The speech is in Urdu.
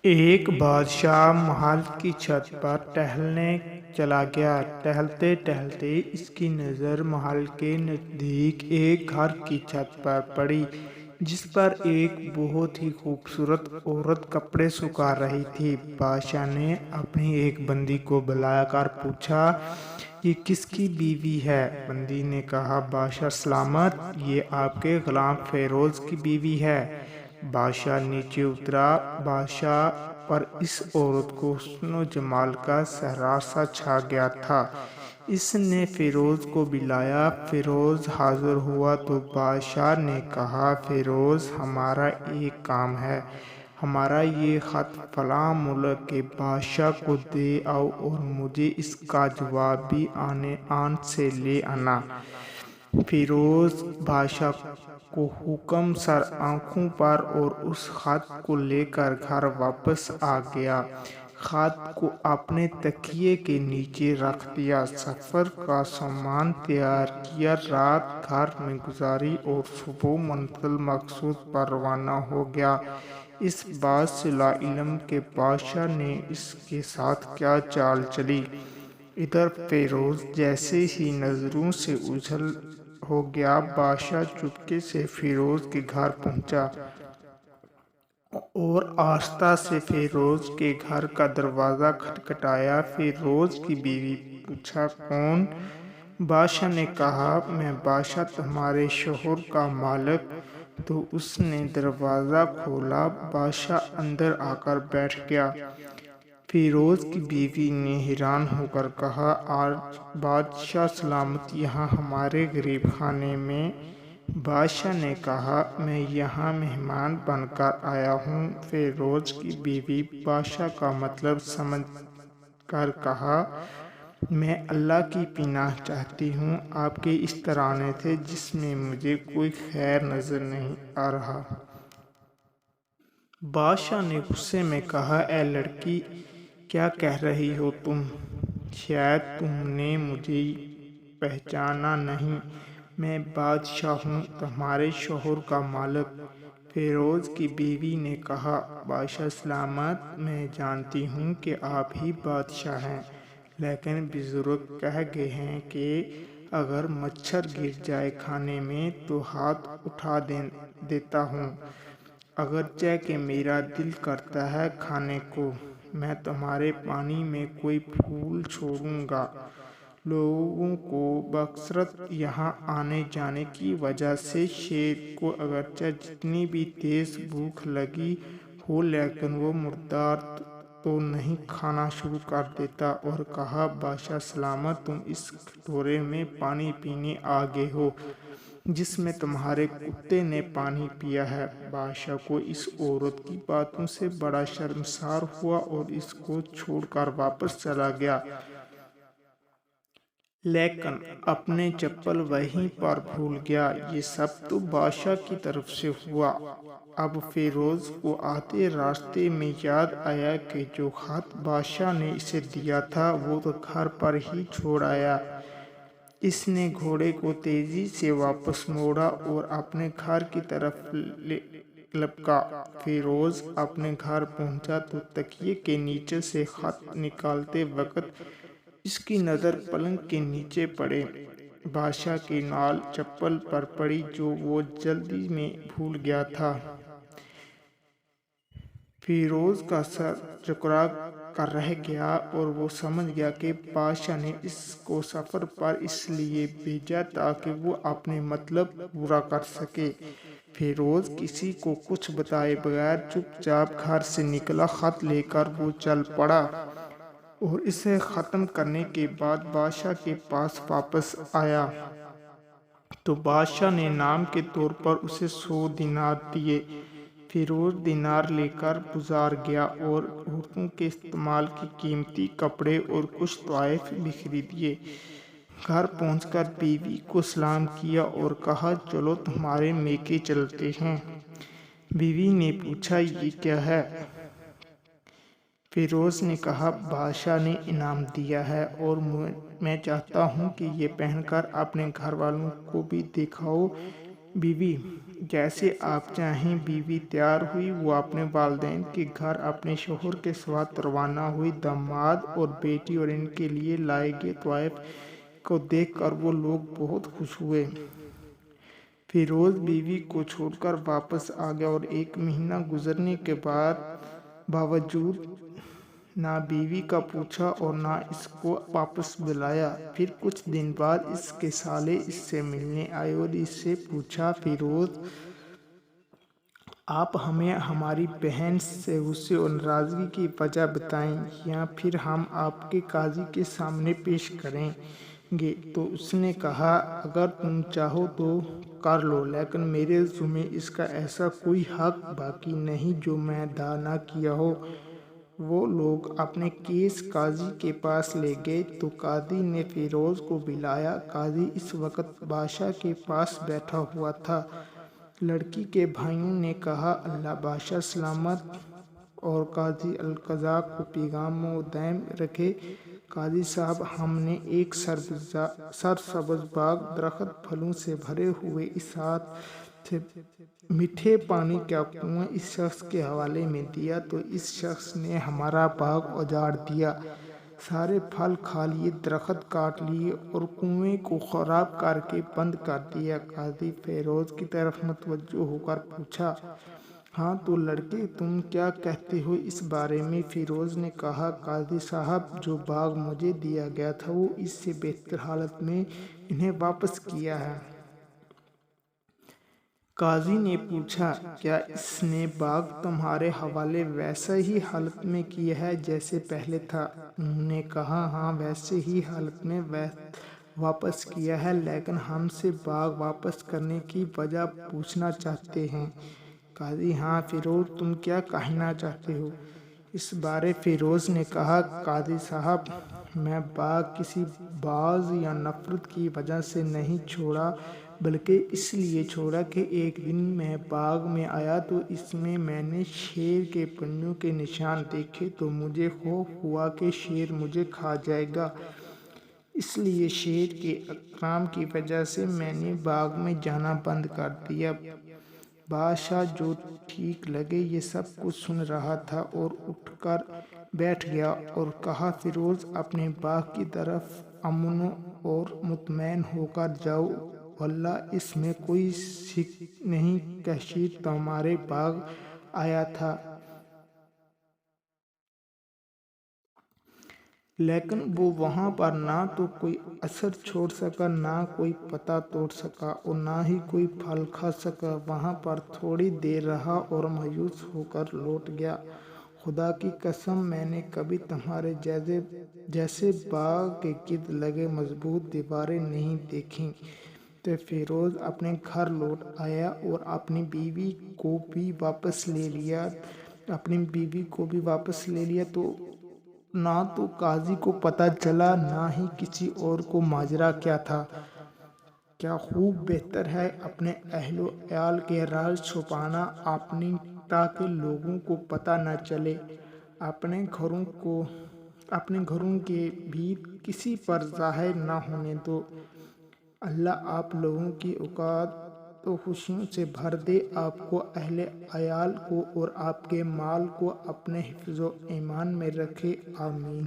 ایک بادشاہ محل کی چھت پر ٹہلنے چلا گیا۔ ٹہلتے ٹہلتے اس کی نظر محل کے نزدیک ایک گھر کی چھت پر پڑی، جس پر ایک بہت ہی خوبصورت عورت کپڑے سکھا رہی تھی۔ بادشاہ نے اپنی ایک بندی کو بلا کر پوچھا، یہ کس کی بیوی ہے؟ بندی نے کہا، بادشاہ سلامت، یہ آپ کے غلام فیروز کی بیوی ہے۔ بادشاہ نیچے اترا۔ بادشاہ پر اس عورت کو حسن و جمال کا سحر سا چھا گیا تھا۔ اس نے فیروز کو بلایا۔ فیروز حاضر ہوا تو بادشاہ نے کہا، فیروز، ہمارا ایک کام ہے۔ ہمارا یہ خط فلاں ملک کے بادشاہ کو دے آؤ اور مجھے اس کا جواب بھی آن سے لے آنا۔ فیروز بادشاہ کو حکم سر آنکھوں پر اور اس خط کو لے کر گھر واپس آ گیا۔ خط کو اپنے تکیے کے نیچے رکھ دیا، سفر کا سامان تیار کیا، رات گھر میں گزاری اور صبح منزل مقصود پر روانہ ہو گیا۔ اس بات سے لا علم کہ بادشاہ نے اس کے ساتھ کیا چال چلی۔ ادھر فیروز جیسے ہی نظروں سے اوجھل ہو گیا، بادشاہ چپکے سے فیروز کے گھر پہنچا اور آہستہ سے فیروز کے گھر کا دروازہ کھٹکھٹایا۔ فیروز کی بیوی پوچھا، کون؟ بادشاہ نے کہا، میں بادشاہ تمہارے شوہر کا مالک۔ تو اس نے دروازہ کھولا۔ بادشاہ اندر آ کر بیٹھ گیا۔ فیروز کی بیوی نے حیران ہو کر کہا، آج بادشاہ سلامت یہاں ہمارے غریب خانے میں؟ بادشاہ نے کہا، میں یہاں مہمان بن کر آیا ہوں۔ فیروز کی بیوی بادشاہ کا مطلب سمجھ کر کہا، میں اللہ کی پناہ چاہتی ہوں آپ کے اس ترانے سے جس میں مجھے کوئی خیر نظر نہیں آ رہا۔ بادشاہ نے غصے میں کہا، اے لڑکی، کیا کہہ رہی ہو تم؟ شاید تم نے مجھے پہچانا نہیں۔ میں بادشاہ ہوں، تمہارے شوہر کا مالک۔ فیروز کی بیوی نے کہا، بادشاہ سلامت، میں جانتی ہوں کہ آپ ہی بادشاہ ہیں، لیکن بزرگ کہہ گئے ہیں کہ اگر مچھر گر جائے کھانے میں تو ہاتھ اٹھا دیتا ہوں۔ اگرچہ کہ میرا دل کرتا ہے کھانے کو، میں تمہارے پانی میں کوئی پھول چھوڑوں گا۔ لوگوں کو بکثرت یہاں آنے جانے کی وجہ سے شیر کو اگرچہ جتنی بھی تیز بھوک لگی ہو لیکن وہ مردار تو نہیں کھانا شروع کر دیتا اور کہا، بادشاہ سلامت، تم اس کٹورے میں پانی پینے آ گئے ہو جس میں تمہارے کتے نے پانی پیا ہے۔ بادشاہ کو اس عورت کی باتوں سے بڑا شرمسار ہوا اور اس کو چھوڑ کر واپس چلا گیا، لیکن اپنے چپل وہیں پر بھول گیا۔ یہ سب تو بادشاہ کی طرف سے ہوا۔ اب فیروز کو آتے راستے میں یاد آیا کہ جو خط بادشاہ نے اسے دیا تھا وہ تو گھر پر ہی چھوڑ آیا۔ اس نے گھوڑے کو تیزی سے واپس موڑا اور اپنے گھر کی طرف لپکا۔ فیروز اپنے گھر پہنچا تو تکیے کے نیچے سے خط نکالتے وقت اس کی نظر پلنگ کے نیچے پڑے بادشاہ کے نعل چپل پر پڑی جو وہ جلدی میں بھول گیا تھا۔ فیروز کا سر چکرا کر رہ گیا اور وہ سمجھ گیا کہ بادشاہ نے اس کو سفر پر اس لیے بھیجا تاکہ وہ اپنے مطلب پورا کر سکے۔ فیروز کسی کو کچھ بتائے بغیر چپ چاپ گھر سے نکلا۔ خط لے کر وہ چل پڑا اور اسے ختم کرنے کے بعد بادشاہ کے پاس واپس آیا تو بادشاہ نے انعام کے طور پر اسے 100 دینار دیے۔ فیروز دینار لے کر بازار گیا اور عورتوں کے استعمال کے قیمتی کپڑے اور کچھ تحائف بھی خریدے۔ گھر پہنچ کر بیوی کو سلام کیا اور کہا، چلو تمہارے میکے چلتے ہیں۔ بیوی نے پوچھا، یہ کیا ہے؟ فیروز نے کہا، بادشاہ نے انعام دیا ہے اور میں چاہتا ہوں کہ یہ پہن کر اپنے گھر والوں کو بھی دکھاؤ۔ بیوی: جیسے آپ چاہیں۔ بیوی تیار ہوئی، وہ اپنے والدین کے گھر اپنے شوہر کے ساتھ روانہ ہوئی۔ داماد اور بیٹی اور ان کے لیے لائے گئے تحائف کو دیکھ کر وہ لوگ بہت خوش ہوئے۔ فیروز بیوی کو چھوڑ کر واپس آ گیا اور ایک مہینہ گزرنے کے باوجود نہ بیوی کا پوچھا اور نہ اس کو واپس بلایا۔ پھر کچھ دن بعد اس کے سالے اس سے ملنے آئے اور اس سے پوچھا: فیروز، آپ ہمیں ہماری بہن سے غصے اور ناراضگی کی وجہ بتائیں یا پھر ہم آپ کے قاضی کے سامنے پیش کریں گے۔ تو اس نے کہا: اگر تم چاہو تو کر لو، لیکن میرے ذمے اس کا ایسا کوئی حق باقی نہیں جو میں ادا نہ کیا ہو۔ وہ لوگ اپنے کیس قاضی کے پاس لے گئے تو قاضی نے فیروز کو بلایا۔ قاضی اس وقت بادشاہ کے پاس بیٹھا ہوا تھا۔ لڑکی کے بھائیوں نے کہا: اللہ بادشاہ سلامت اور قاضی القضاء کو پیغام دائم رکھے۔ قاضی صاحب، ہم نے ایک سرسبز باغ، درخت پھلوں سے بھرے ہوئے، اس ہاتھ سے میٹھے پانی کا کنواں اس شخص کے حوالے میں دیا تو اس شخص نے ہمارا باغ اجاڑ دیا، سارے پھل کھا لیے، درخت کاٹ لیے اور کنویں کو خراب کر کے بند کر دیا۔ قاضی فیروز کی طرف متوجہ ہو کر پوچھا: ہاں تو لڑکے، تم کیا کہتے ہو اس بارے میں؟ فیروز نے کہا: قاضی صاحب، جو باغ مجھے دیا گیا تھا وہ اس سے بہتر حالت میں انہیں واپس کیا ہے۔ قاضی نے پوچھا: کیا اس نے باغ تمہارے حوالے ویسے ہی حالت میں کیا ہے جیسے پہلے تھا؟ انہوں نے کہا: ہاں، ویسے ہی حالت میں واپس کیا ہے، لیکن ہم سے باغ واپس کرنے کی وجہ پوچھنا چاہتے ہیں۔ قاضی: ہاں فیروز، تم کیا کہنا چاہتے ہو اس بارے؟ فیروز نے کہا: قاضی صاحب، میں باغ کسی بغض یا نفرت کی وجہ سے نہیں چھوڑا، بلکہ اس لیے چھوڑا کہ ایک دن میں باغ میں آیا تو اس میں نے شیر کے پنجوں کے نشان دیکھے تو مجھے خوف ہوا کہ شیر مجھے کھا جائے گا، اس لیے شیر کے اکرام کی وجہ سے میں نے باغ میں جانا بند کر دیا۔ بادشاہ جو ٹھیک لگے یہ سب کچھ سن رہا تھا اور اٹھ کر بیٹھ گیا اور کہا: فیروز، اپنے باغ کی طرف امن اور مطمئن ہو کر جاؤ، واللہ اس میں کوئی شک نہیں کہ شیر تمہارے باغ آیا تھا، لیکن وہ وہاں پر نہ تو کوئی اثر چھوڑ سکا، نہ کوئی پتا توڑ سکا اور نہ ہی کوئی پھل کھا سکا۔ وہاں پر تھوڑی دیر رہا اور مایوس ہو کر لوٹ گیا۔ خدا کی قسم، میں نے کبھی تمہارے جیسے باغ کے گرد لگے مضبوط دیواریں نہیں دیکھیں۔ تو فیروز اپنے گھر لوٹ آیا اور اپنی بیوی کو بھی واپس لے لیا تو نہ تو قاضی کو پتہ چلا نہ ہی کسی اور کو ماجرا کیا تھا۔ کیا خوب بہتر ہے اپنے اہل و عیال کے راز چھپانا تاکہ لوگوں کو پتہ نہ چلے، اپنے گھروں کے بھیت کسی پر ظاہر نہ ہونے دو۔ اللہ آپ لوگوں کی اوقات و خوشیوں سے بھر دے، آپ کو، اہل عیال کو اور آپ کے مال کو اپنے حفظ و ایمان میں رکھے، آمین۔